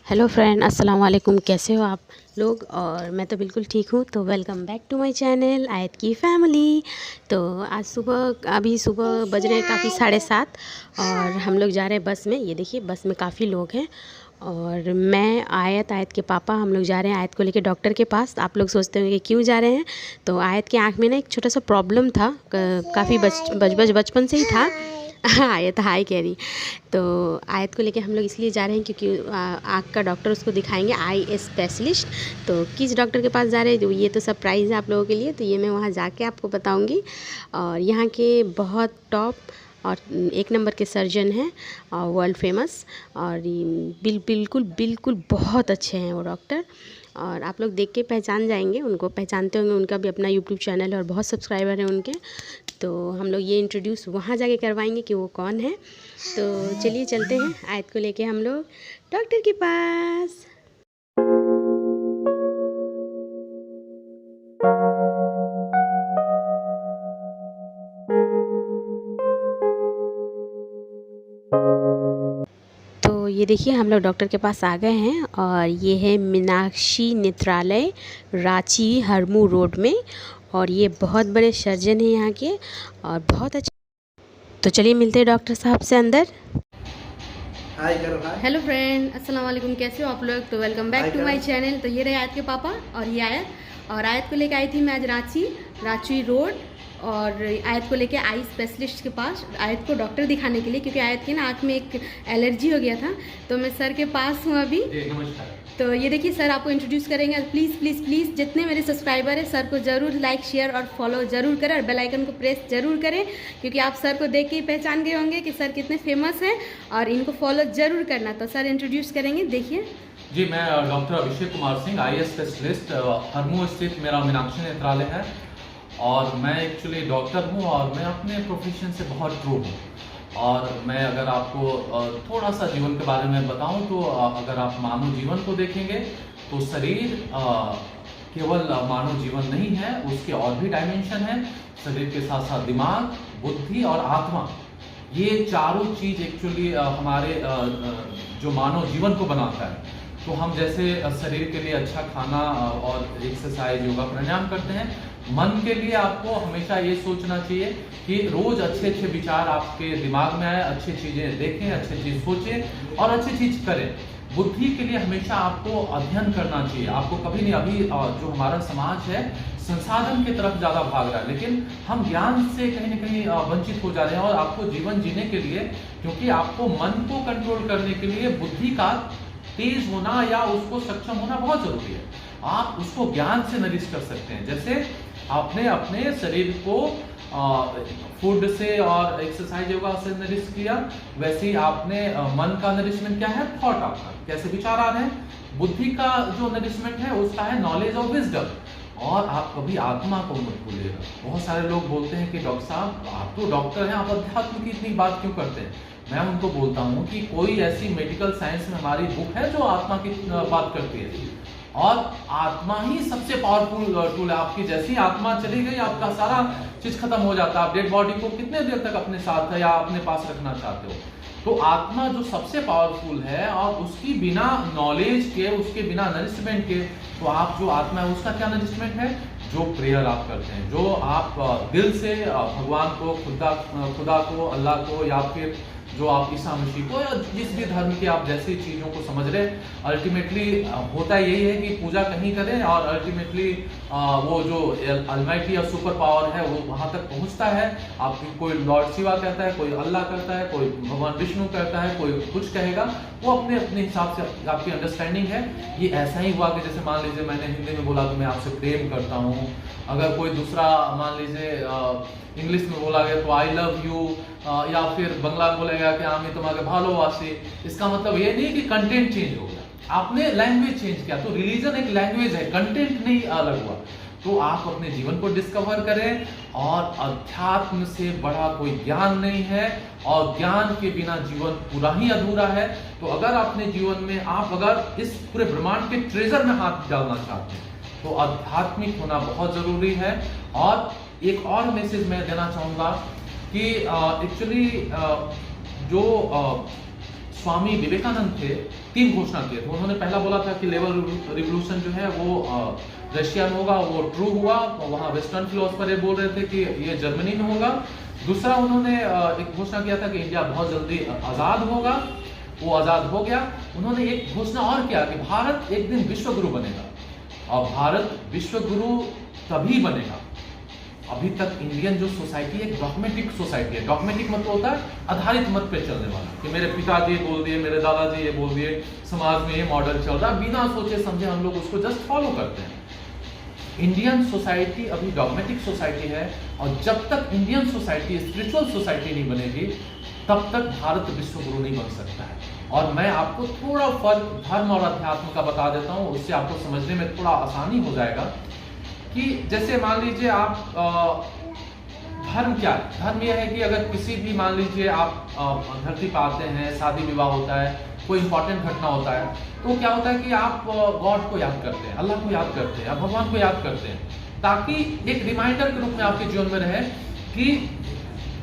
Hello friend, अस्सलाम वालेकुम। कैसे हो आप लोग? और मैं तो बिल्कुल ठीक हूँ। तो welcome back to my channel Ayat की फैमिली। तो आज अभी सुबह बज रहे हैं काफ़ी 7:30 और हम लोग जा रहे हैं बस में। ये देखिए बस में काफ़ी लोग हैं और मैं आयत के पापा हम लोग जा रहे हैं आयत को लेके डॉक्टर के पास। आप लोग सोचते होंगे क्यों जा रहे हैं। तो आयत की आँख में ना एक छोटा सा प्रॉब्लम था, काफ़ी बचपन से ही था। आयत हाय कह रही। तो आयत को लेके हम लोग इसलिए जा रहे हैं क्योंकि आँख का डॉक्टर उसको दिखाएंगे, आई स्पेशलिस्ट। तो किस डॉक्टर के पास जा रहे हैं तो ये तो सरप्राइज़ है आप लोगों के लिए। तो ये मैं वहाँ जाके आपको बताऊंगी। और यहाँ के बहुत टॉप और एक नंबर के सर्जन हैं और वर्ल्ड फेमस, और बिल्कुल बिल्कुल बहुत अच्छे हैं वो डॉक्टर। और आप लोग देख के पहचान जाएंगे, उनको पहचानते होंगे। उनका भी अपना यूट्यूब चैनल है और बहुत सब्सक्राइबर हैं उनके। तो हम लोग ये इंट्रोड्यूस वहाँ जाके करवाएंगे कि वो कौन है। तो चलिए चलते हैं आयत को लेके हम लोग डॉक्टर के पास। तो ये देखिए हम लोग डॉक्टर के पास आ गए हैं और ये है मीनाक्षी नेत्रालय, रांची हरमू रोड में। और ये बहुत बड़े सर्जन हैं यहाँ के और बहुत अच्छे। तो चलिए मिलते हैं डॉक्टर साहब से अंदर। हाय करो हाय। हेलो फ्रेंड, अस्सलाम वालेकुम। कैसे हो आप लोग? तो welcome back to my channel. तो ये रहे आयत के पापा और ये आयत। और आयत को लेके आई थी मैं आज रांची रोड, और आयत को लेके आई स्पेशलिस्ट के पास आयत को डॉक्टर दिखाने के लिए, क्योंकि आयत के ना आँख में एक एलर्जी हो गया था। तो मैं सर के पास हूँ अभी। तो ये देखिए सर आपको इंट्रोड्यूस करेंगे। प्लीज़ प्लीज़ प्लीज़ जितने मेरे सब्सक्राइबर हैं सर को ज़रूर लाइक शेयर और फॉलो ज़रूर करें और बेल आइकन को प्रेस ज़रूर करें, क्योंकि आप सर को देख के ही पहचान गए होंगे कि सर कितने फेमस हैं और इनको फॉलो ज़रूर करना। तो सर इंट्रोड्यूस करेंगे, देखिए। जी, मैं doctor Abhishek Kumar Singh, eye specialist, Harmu स्थित मेरा मीनाक्षी नेत्रालय है। और मैं एक्चुअली डॉक्टर हूँ और मैं अपने प्रोफेशन से बहुत ट्रू हूँ। और मैं अगर आपको थोड़ा सा जीवन के बारे में बताऊं तो अगर आप मानव जीवन को देखेंगे तो शरीर केवल मानव जीवन नहीं है, उसके और भी डायमेंशन है। शरीर के साथ साथ दिमाग, बुद्धि और आत्मा, ये चारों चीज एक्चुअली हमारे जो मानव जीवन को बनाता है। तो हम जैसे शरीर के लिए अच्छा खाना और एक्सरसाइज, योगा, प्राणायाम करते हैं, मन के लिए आपको हमेशा ये सोचना चाहिए कि रोज अच्छे अच्छे विचार आपके दिमाग में आए, अच्छी चीजें देखें, अच्छी चीज सोचें और अच्छी चीज करें। बुद्धि के लिए हमेशा आपको अध्ययन करना चाहिए। आपको कभी नहीं, अभी जो हमारा समाज है संसाधन की तरफ ज्यादा भाग रहा है, लेकिन हम ज्ञान से कहीं ना कहीं वंचित हो जा रहे हैं। और आपको जीवन जीने के लिए, क्योंकि आपको मन को कंट्रोल करने के लिए बुद्धि का तेज होना या उसको सक्षम होना बहुत जरूरी है। आप उसको ज्ञान से नरिश कर सकते हैं। जैसे आपने अपने शरीर को फूड से और एक्सरसाइज, योगा से नरिश किया, वैसे ही आपने मन का नरिशमेंट क्या है? थॉट, आपका कैसे विचार आ रहे हैं। बुद्धि का जो नरिशमेंट है उसका है नॉलेज और विजडम। और आप कभी आत्मा को मत भूलिएगा। बहुत सारे लोग बोलते हैं कि डॉक्टर साहब आप तो डॉक्टर हैं, आप अध्यात्म की इतनी बात क्यों करते हैं? मैं उनको बोलता हूँ कि कोई ऐसी मेडिकल साइंस में हमारी बुक है जो आत्मा की बात करती है, और आत्मा ही सबसे पावरफुल टूल है। आपकी जैसी आत्मा चली गई आपका सारा चीज खत्म हो जाता है। आप डेड बॉडी को कितने देर तक अपने साथ है या अपने पास रखना चाहते हो? तो आत्मा जो सबसे पावरफुल है, और उसकी बिना नॉलेज के, उसके बिना नरिशमेंट के, तो आप जो आत्मा है उसका क्या नरिशमेंट है? जो प्रेयर आप करते हैं, जो आप दिल से भगवान को, खुदा को, अल्लाह को, या फिर जो आप ईसा मसीह को, या जिस भी धर्म की आप जैसी चीजों को समझ रहे हैं, अल्टीमेटली होता यही है कि पूजा कहीं करें और अल्टीमेटली वो जो अलमाइटी या सुपर पावर है वो वहां तक पहुंचता है। आप कोई लॉर्ड शिवा कहता है, कोई अल्लाह कहता है, कोई भगवान विष्णु कहता है, कोई कुछ कहेगा, वो अपने अपने हिसाब से आपकी अंडरस्टैंडिंग है। ये ऐसा ही हुआ कि जैसे मान लीजिए मैंने हिंदी में बोला तो मैं आपसे प्रेम करता हूँ, अगर कोई दूसरा मान लीजिए इंग्लिश में बोला गया तो आई लव यू, या फिर बंगला में बोला गया कि आमी तुम्हारे भालोवासी। इसका मतलब ये नहीं कि कंटेंट चेंज हो गया, आपने लैंग्वेज चेंज किया। तो रिलीजन एक लैंग्वेज है, कंटेंट नहीं अलग हुआ। तो आप अपने जीवन को डिस्कवर करें। और अध्यात्म से बड़ा कोई ज्ञान नहीं है, और ज्ञान के बिना जीवन पूरा ही अधूरा है। तो अगर अपने जीवन में आप अगर इस पूरे ब्रह्मांड के ट्रेजर में हाथ डालना चाहते हैं तो आध्यात्मिक होना बहुत जरूरी है। और एक और मैसेज मैं देना चाहूंगा कि एक्चुअली जो स्वामी विवेकानंद थे, 3 घोषणा किए थे। उन्होंने पहला बोला था कि लेबर रिवॉल्यूशन जो है वो रशिया में होगा, वो ट्रू हुआ। वहाँ वेस्टर्न फिलोसफर ये बोल रहे थे कि ये जर्मनी में होगा। दूसरा उन्होंने एक घोषणा किया था कि इंडिया बहुत जल्दी आजाद होगा, वो आजाद हो गया। उन्होंने एक घोषणा और किया कि भारत एक दिन विश्व गुरु बनेगा, और भारत विश्व गुरु तभी बनेगा। अभी तक इंडियन जो सोसाइटी है डॉगमेटिक सोसाइटी है। डॉगमेटिक मतलब होता है आधारित मत पे चलने वाला, कि मेरे पिताजी ये बोल दिए, मेरे दादाजी ये बोल दिए, समाज में ये मॉडल चल रहा है, बिना सोचे समझे हम लोग उसको जस्ट फॉलो करते हैं। इंडियन सोसाइटी अभी डॉगमेटिक सोसाइटी है, और जब तक इंडियन सोसाइटी स्पिरिचुअल सोसाइटी नहीं बनेगी तब तक भारत विश्व गुरु नहीं बन सकता है। और मैं आपको थोड़ा फर्क धर्म और अध्यात्म का बता देता हूँ, उससे आपको समझने में थोड़ा आसानी हो जाएगा। कि जैसे मान लीजिए आप धर्म क्या है? धर्म यह है कि अगर किसी भी मान लीजिए आप धरती पर आते हैं, शादी विवाह होता है, कोई इंपॉर्टेंट घटना होता है, तो क्या होता है कि आप गॉड को याद करते हैं, अल्लाह को याद करते हैं, आप भगवान को याद करते हैं, ताकि एक रिमाइंडर के रूप में आपके जीवन में रहे कि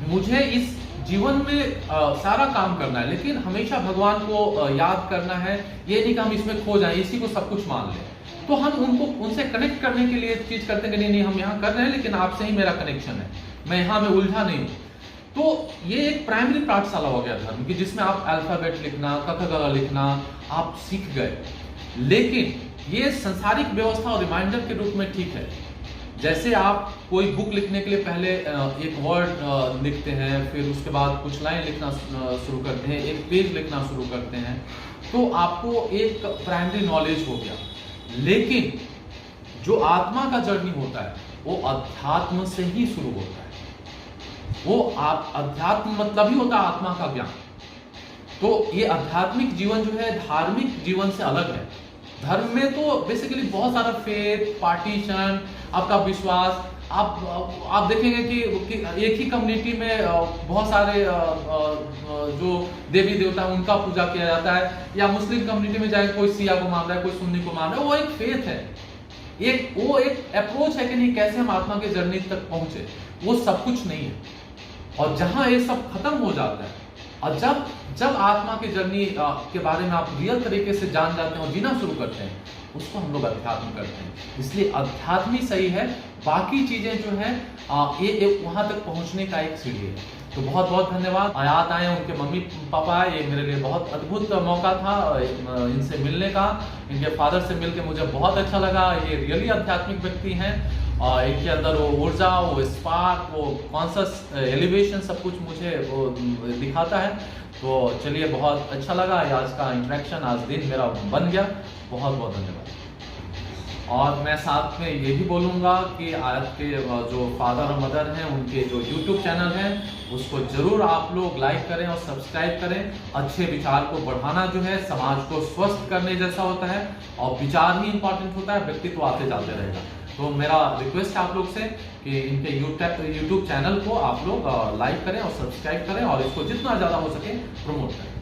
मुझे इस जीवन में सारा काम करना है, लेकिन हमेशा भगवान को याद करना है। ये नहीं कि हम इसमें खो जाएं, इसी को सब कुछ मान लें। तो हम उनसे कनेक्ट करने के लिए चीज करते हैं कि नहीं हम यहाँ कर रहे हैं, लेकिन आपसे ही मेरा कनेक्शन है, मैं यहाँ में उलझा नहीं हूँ। तो ये एक प्राइमरी पाठशाला हो गया धर्म की, जिसमें आप अल्फाबेट लिखना, क ख ग लिखना आप सीख गए। लेकिन ये संसारिक व्यवस्था और रिमाइंडर के रूप में ठीक है। जैसे आप कोई बुक लिखने के लिए पहले एक वर्ड लिखते हैं, फिर उसके बाद कुछ लाइन लिखना शुरू करते हैं, एक पेज लिखना शुरू करते हैं, तो आपको एक प्राइमरी नॉलेज हो गया। लेकिन जो आत्मा का जर्नी होता है वो अध्यात्म से ही शुरू होता है। वो अध्यात्म मतलब ही होता है आत्मा का ज्ञान। तो ये आध्यात्मिक जीवन जो है धार्मिक जीवन से अलग है। धर्म में तो बेसिकली बहुत सारा फेथ, पार्टीशन, आपका विश्वास, आप देखेंगे कि एक ही कम्युनिटी में बहुत सारे जो देवी देवता हैं उनका पूजा किया जाता है, या मुस्लिम कम्युनिटी में जाए कोई शिया को मान रहा है, कोई सुन्नी को मान रहा है। वो एक फेथ है, वो एक अप्रोच है कि नहीं कैसे हम आत्मा के जर्नी तक पहुंचे, वो सब कुछ नहीं है। और जहां ये सब खत्म हो जाता है, और जब आत्मा की जर्नी के बारे में आप रियल तरीके से जान जाते हैं और जीना शुरू करते हैं, उसको हम लोग अध्यात्म करते हैं। इसलिए अध्यात्म ही सही है, बाकी चीजें जो है ये वहां तक पहुंचने का एक सीढ़ी है। तो बहुत बहुत धन्यवाद। आयात आए उनके मम्मी पापा, ये मेरे लिए बहुत अद्भुत मौका था इनसे मिलने का। इनके फादर से मिलकर मुझे बहुत अच्छा लगा। ये रियली आध्यात्मिक व्यक्ति हैं, और इनके अंदर वो ऊर्जा, वो स्पार्क, वो कॉन्शियस एलिवेशन सब कुछ मुझे वो दिखाता है। तो चलिए बहुत अच्छा लगा आज का इंटरेक्शन, आज दिन मेरा बन गया। बहुत बहुत धन्यवाद। और मैं साथ में ये भी बोलूँगा कि आज के जो फादर और मदर हैं उनके जो YouTube चैनल है उसको जरूर आप लोग लाइक करें और सब्सक्राइब करें। अच्छे विचार को बढ़ाना जो है समाज को स्वस्थ करने जैसा होता है, और विचार ही इंपॉर्टेंट होता है, व्यक्तित्व आते जाते रहेगा। तो मेरा रिक्वेस्ट है आप लोग से कि इनके YouTube चैनल को आप लोग लाइक करें और सब्सक्राइब करें, और इसको जितना ज़्यादा हो सके प्रमोट करें।